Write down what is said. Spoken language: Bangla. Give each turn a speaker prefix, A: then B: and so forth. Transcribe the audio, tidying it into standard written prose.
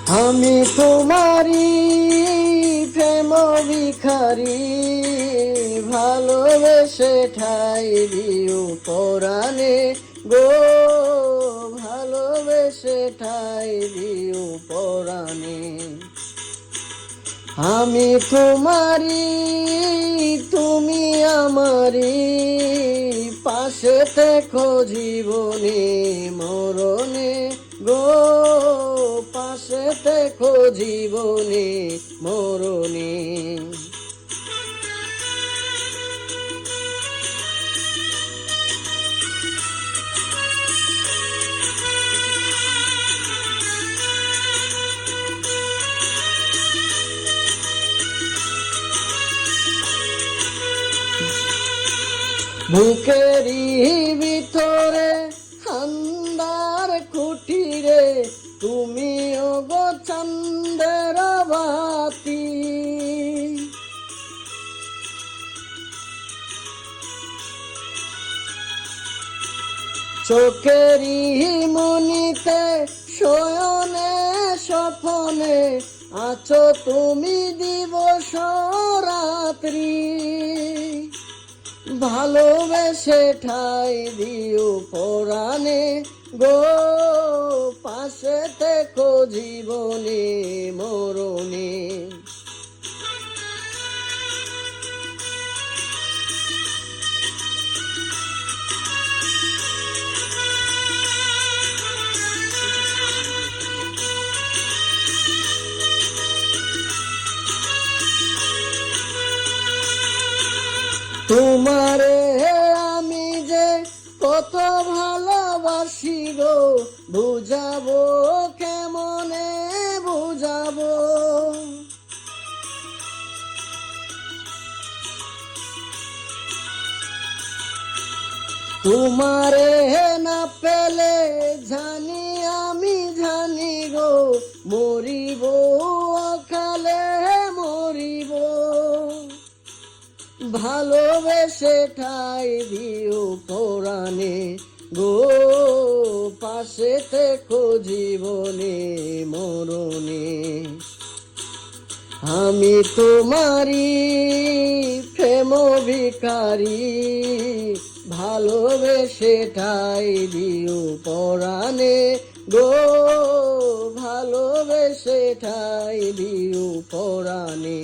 A: আমি তোমারি প্রেম ভিখারি, ভালোবেসে ঠাই দিও পরাণে গো, ভালোবেসে ঠাই দিও পরাণে। আমি তোমারি তুমি আমারি, পাশে থেকো জীবনে মরণে গো, পাশে থেকো জীবনে মরণে। বুকেরই ভিতরে আন্ধার কুটিরে, তুমিও গো চাঁদের বাতি। চোখেরই মনিতে শয়নে স্বপনে, আছো তুমি দিবস রাত্রি। ভালোবেসে ঠাই দিও পরাণে গো, পাশে থেকো জীবনে মরণে। তোমারে আমি যে কত ভালোবাসি গো, বুঝাবো কেমনে বুঝাবো। তোমারে না পেলে জানি আমি জানি গো, মরিব অকালে মরিব। ভালোবেসে ঠাই দিও পরাণে গো, পাশে থেকো জীবনে মরণে। আমি তোমারি প্রেম ভিখারি, ভালোবেসে ঠাই দিও পরাণে গো, ভালোবেসে ঠাই দিও পরাণে।